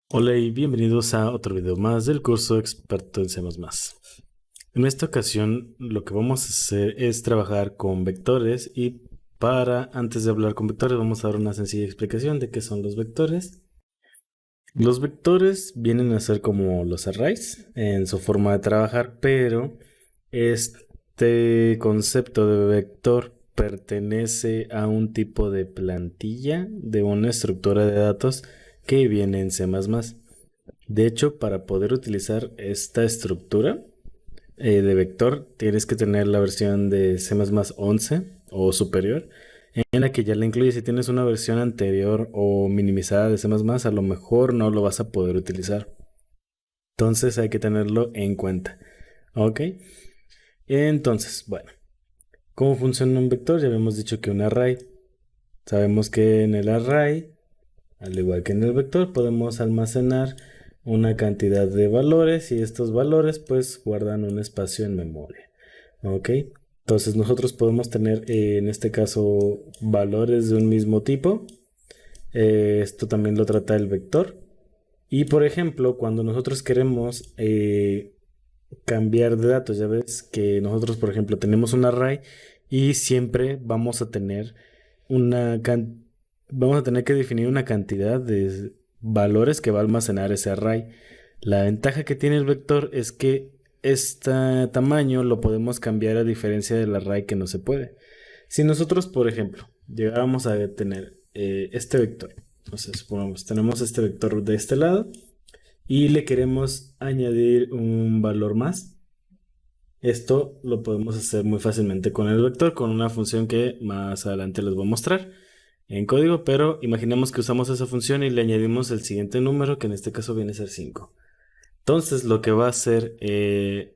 Hola y bienvenidos a otro video más del curso Experto en C++. En esta ocasión lo que vamos a hacer es trabajar con vectores y antes de hablar con vectores vamos a dar una sencilla explicación de qué son los vectores. Los vectores vienen a ser como los arrays en su forma de trabajar, pero este concepto de vector pertenece a un tipo de plantilla de una estructura de datos que viene en C++. De hecho, para poder utilizar esta estructura de vector, tienes que tener la versión de C++ 11 o superior, en la que ya la incluye. Si tienes una versión anterior o minimizada de C++, a lo mejor no lo vas a poder utilizar. Entonces hay que tenerlo en cuenta. ¿Ok? Entonces, bueno, ¿cómo funciona un vector? Ya habíamos dicho que un array. Sabemos que en el array, al igual que en el vector, podemos almacenar una cantidad de valores y estos valores pues guardan un espacio en memoria. ¿Ok? Entonces nosotros podemos tener en este caso valores de un mismo tipo. Esto también lo trata el vector. Y por ejemplo, cuando nosotros queremos cambiar de datos, ya ves que nosotros por ejemplo tenemos un array y siempre una can- vamos a tener que definir una cantidad de valores que va a almacenar ese array. La ventaja que tiene el vector es que este tamaño lo podemos cambiar a diferencia del array que no se puede. Si nosotros, por ejemplo, llegáramos a tener este vector, o sea, supongamos, tenemos este vector de este lado y le queremos añadir un valor más. Esto lo podemos hacer muy fácilmente con el vector, con una función que más adelante les voy a mostrar en código, pero imaginemos que usamos esa función y le añadimos el siguiente número, que en este caso viene a ser 5. Entonces lo que va a hacer el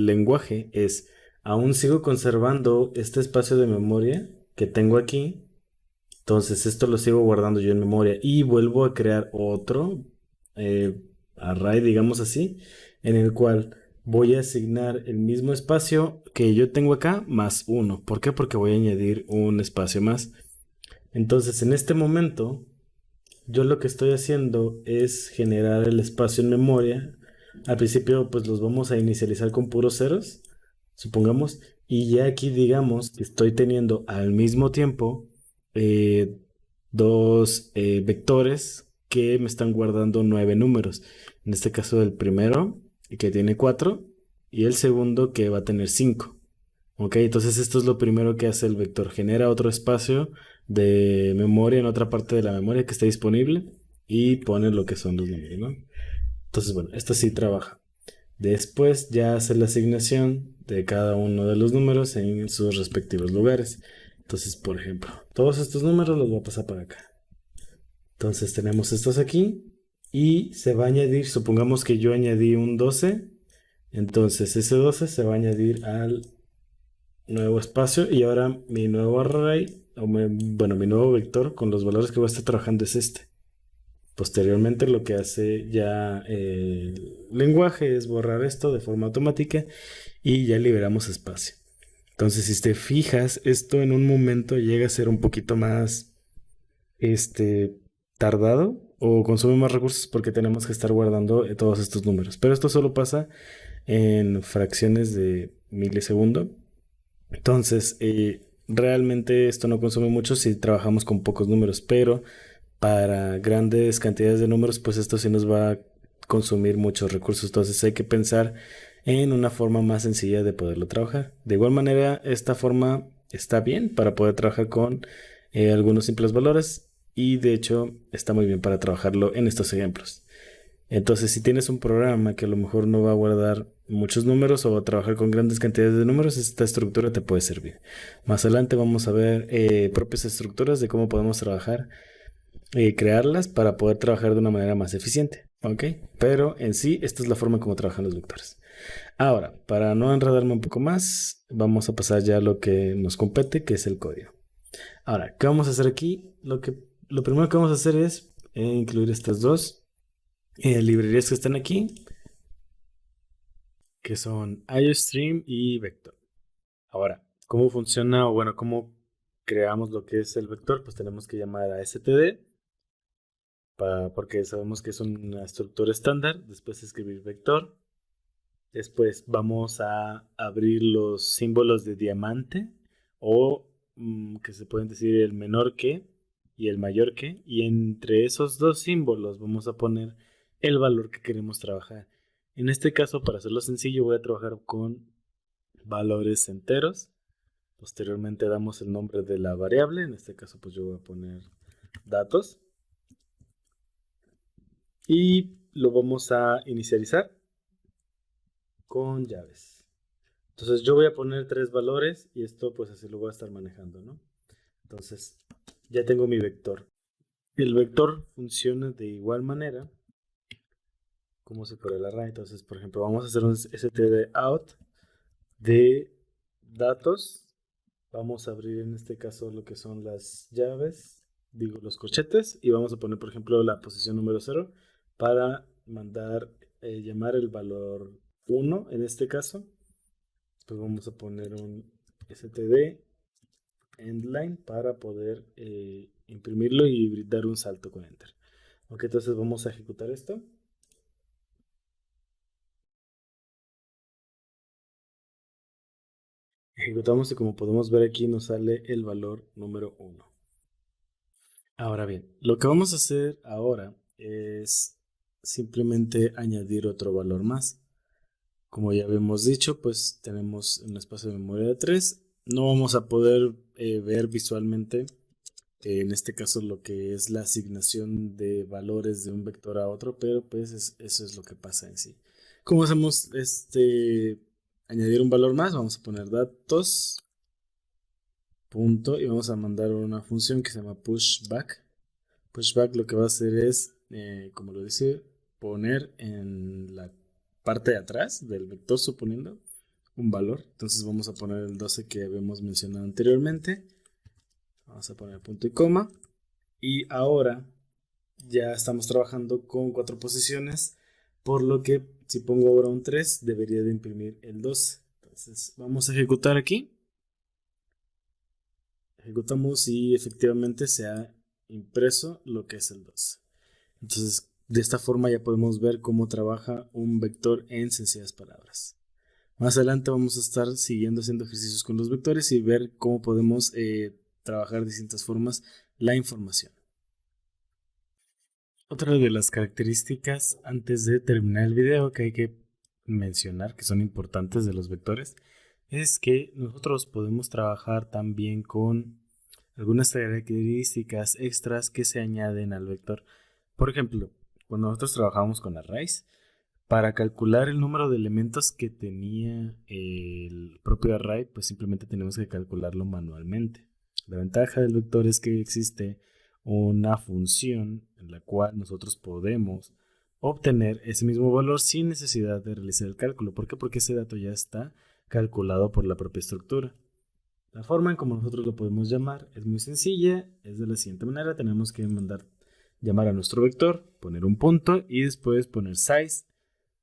lenguaje es, aún sigo conservando este espacio de memoria que tengo aquí, entonces esto lo sigo guardando yo en memoria y vuelvo a crear otro eh, array, digamos así, en el cual voy a asignar el mismo espacio que yo tengo acá más uno. ¿Por qué? Porque voy a añadir un espacio más. Entonces en este momento yo lo que estoy haciendo es generar el espacio en memoria. Al principio pues los vamos a inicializar con puros ceros, supongamos, y ya aquí digamos que estoy teniendo al mismo tiempo eh, dos vectores que me están guardando 9 números. En este caso el primero que tiene 4 y el segundo que va a tener 5. Ok, entonces esto es lo primero que hace el vector. Genera otro espacio de memoria en otra parte de la memoria que esté disponible y pone lo que son los números, ¿no? Entonces, bueno, esto sí trabaja. Después ya hace la asignación de cada uno de los números en sus respectivos lugares. Entonces, por ejemplo, todos estos números los voy a pasar para acá. Entonces tenemos estos aquí y se va a añadir, supongamos que yo añadí un 12, entonces ese 12 se va a añadir al nuevo espacio y ahora mi nuevo array, bueno, mi nuevo vector con los valores que voy a estar trabajando es este. Posteriormente lo que hace ya el lenguaje es borrar esto de forma automática y ya liberamos espacio. Entonces, si te fijas, esto en un momento llega a ser un poquito más este, tardado o consume más recursos porque tenemos que estar guardando todos estos números. Pero esto solo pasa en fracciones de milisegundo. Entonces, realmente esto no consume mucho si trabajamos con pocos números, pero para grandes cantidades de números, pues esto sí nos va a consumir muchos recursos. Entonces hay que pensar en una forma más sencilla de poderlo trabajar. De igual manera, esta forma está bien para poder trabajar con algunos simples valores y de hecho está muy bien para trabajarlo en estos ejemplos. Entonces, si tienes un programa que a lo mejor no va a guardar muchos números o va a trabajar con grandes cantidades de números, esta estructura te puede servir. Más adelante vamos a ver propias estructuras de cómo podemos trabajar y crearlas para poder trabajar de una manera más eficiente. ¿Ok? Pero en sí, esta es la forma como trabajan los vectores. Ahora, para no enredarme un poco más, vamos a pasar ya a lo que nos compete, que es el código. Ahora, ¿qué vamos a hacer aquí? Lo primero que vamos a hacer es incluir estas dos librerías que están aquí, que son IOStream y Vector. Ahora, ¿cómo funciona o bueno, cómo creamos lo que es el vector? Pues tenemos que llamar a std porque sabemos que es una estructura estándar. Después escribir vector. Después vamos a abrir los símbolos de diamante o que se pueden decir el menor que y el mayor que. Y entre esos dos símbolos vamos a poner el valor que queremos trabajar. En este caso, para hacerlo sencillo, voy a trabajar con valores enteros. Posteriormente damos el nombre de la variable. En este caso, pues yo voy a poner datos. Y lo vamos a inicializar con llaves. Entonces yo voy a poner tres valores y esto pues así lo voy a estar manejando, ¿no? Entonces ya tengo mi vector. El vector funciona de igual manera como si fuera el array. Entonces, por ejemplo, vamos a hacer un std out de datos. Vamos a abrir en este caso lo que son las llaves, digo los corchetes, y vamos a poner, por ejemplo, la posición número 0 para mandar, llamar el valor 1 en este caso. Pues vamos a poner un std endline para poder imprimirlo y dar un salto con enter. Ok, entonces vamos a ejecutar esto. Ejecutamos y como podemos ver aquí nos sale el valor número 1. Ahora bien, lo que vamos a hacer ahora es simplemente añadir otro valor más. Como ya habíamos dicho, pues tenemos un espacio de memoria de 3. No vamos a poder ver visualmente, en este caso, lo que es la asignación de valores de un vector a otro, pero pues eso es lo que pasa en sí. ¿Cómo hacemos añadir un valor más? Vamos a poner datos, punto, y vamos a mandar una función que se llama pushback. Pushback lo que va a hacer es, como lo dice, poner en la parte de atrás del vector, suponiendo un valor. Entonces vamos a poner el 12 que habíamos mencionado anteriormente. Vamos a poner punto y coma. Y ahora ya estamos trabajando con 4 posiciones, por lo que si pongo ahora un 3 debería de imprimir el 12. Entonces vamos a ejecutar aquí. Ejecutamos y efectivamente se ha impreso lo que es el 12. Entonces, de esta forma ya podemos ver cómo trabaja un vector en sencillas palabras. Más adelante vamos a estar siguiendo haciendo ejercicios con los vectores y ver cómo podemos trabajar de distintas formas la información. Otra de las características antes de terminar el video que hay que mencionar que son importantes de los vectores es que nosotros podemos trabajar también con algunas características extras que se añaden al vector. Por ejemplo, cuando nosotros trabajamos con arrays, para calcular el número de elementos que tenía el propio array, pues simplemente tenemos que calcularlo manualmente. La ventaja del vector es que existe una función en la cual nosotros podemos obtener ese mismo valor sin necesidad de realizar el cálculo. ¿Por qué? Porque ese dato ya está calculado por la propia estructura. La forma en como nosotros lo podemos llamar es muy sencilla, es de la siguiente manera. Tenemos que llamar a nuestro vector, poner un punto y después poner size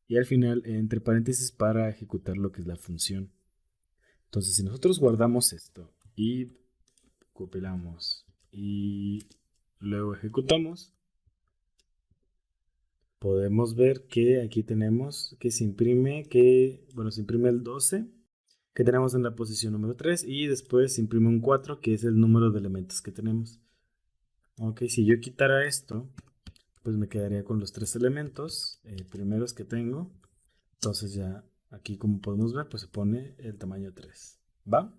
y al final entre paréntesis para ejecutar lo que es la función. Entonces, si nosotros guardamos esto y compilamos y luego ejecutamos, podemos ver que aquí tenemos que se imprime, se imprime el 12 que tenemos en la posición número 3 y después se imprime un 4 que es el número de elementos que tenemos. Ok, si yo quitara esto, pues me quedaría con los 3 elementos primeros que tengo. Entonces ya aquí como podemos ver, pues se pone el tamaño 3. ¿Va?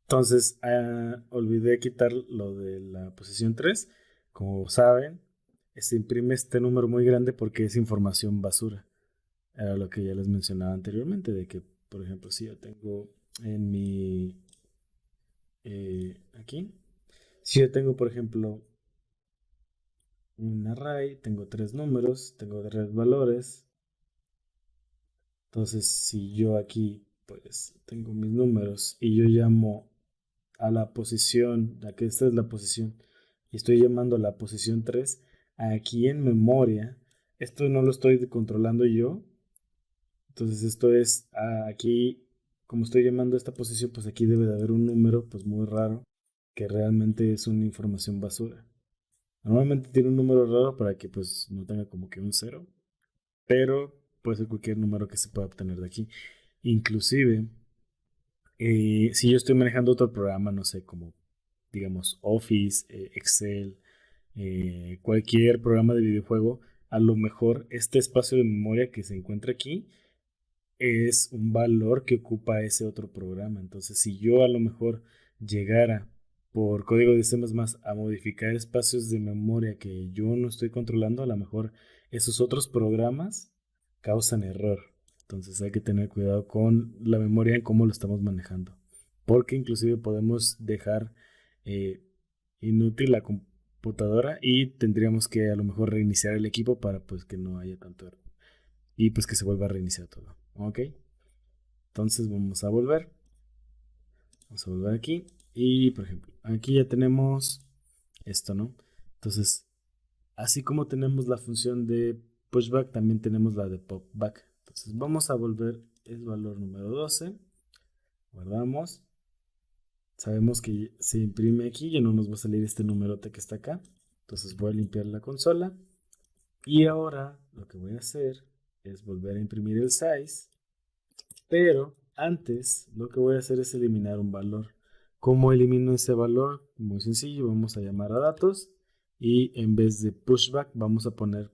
Entonces olvidé quitar lo de la posición 3. Como saben, se imprime este número muy grande porque es información basura. Era lo que ya les mencionaba anteriormente, de que, por ejemplo, si yo tengo en mi... aquí, si yo tengo, por ejemplo, un array, tengo 3 números, tengo 3 valores. Entonces, si yo aquí, pues, tengo mis números y yo llamo a la posición, la que esta es la posición, y estoy llamando a la posición 3, aquí en memoria, esto no lo estoy controlando yo, entonces esto es aquí, como estoy llamando a esta posición, pues aquí debe de haber un número, pues muy raro, que realmente es una información basura. Normalmente tiene un número raro para que pues no tenga como que un cero, pero puede ser cualquier número que se pueda obtener de aquí. Inclusive, si yo estoy manejando otro programa, no sé, como digamos Office, Excel, cualquier programa de videojuego, a lo mejor este espacio de memoria que se encuentra aquí es un valor que ocupa ese otro programa. Entonces, si yo a lo mejor llegara por código de C++ a modificar espacios de memoria que yo no estoy controlando, a lo mejor esos otros programas causan error. Entonces hay que tener cuidado con la memoria en cómo lo estamos manejando. Porque inclusive podemos dejar eh, inútil la computadora y tendríamos que a lo mejor reiniciar el equipo para pues que no haya tanto error y pues que se vuelva a reiniciar todo. ¿Ok? Entonces vamos a volver aquí y por ejemplo, aquí ya tenemos esto, ¿no? Entonces, así como tenemos la función de pushback, también tenemos la de popback. Entonces, vamos a volver el valor número 12, guardamos. Sabemos que se imprime aquí, ya no nos va a salir este numerote que está acá. Entonces voy a limpiar la consola. Y ahora lo que voy a hacer es volver a imprimir el size. Pero antes lo que voy a hacer es eliminar un valor. ¿Cómo elimino ese valor? Muy sencillo, vamos a llamar a datos. Y en vez de pushback vamos a poner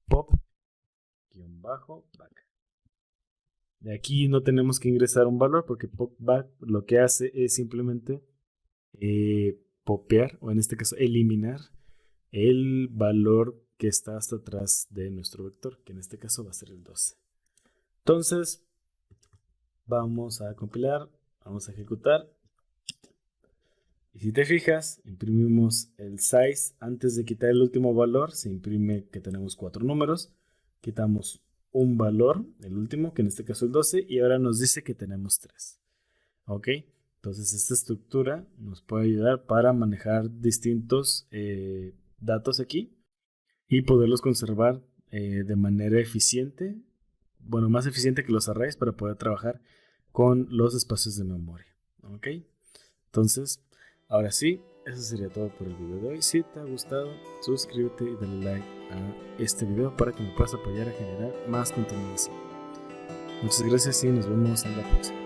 pop-back. De aquí no tenemos que ingresar un valor porque popback lo que hace es simplemente popear, o en este caso eliminar el valor que está hasta atrás de nuestro vector, que en este caso va a ser el 12. Entonces, vamos a compilar, vamos a ejecutar. Y si te fijas, imprimimos el size antes de quitar el último valor. Se imprime que tenemos 4 números. Quitamos un valor, el último, que en este caso el 12, y ahora nos dice que tenemos 3. ¿Ok? Entonces esta estructura nos puede ayudar para manejar distintos datos aquí y poderlos conservar de manera eficiente, bueno, más eficiente que los arrays para poder trabajar con los espacios de memoria. ¿Ok? Entonces, ahora sí, eso sería todo por el video de hoy. Si te ha gustado, suscríbete y dale like a este video para que me puedas apoyar a generar más contenido así. Muchas gracias y nos vemos en la próxima.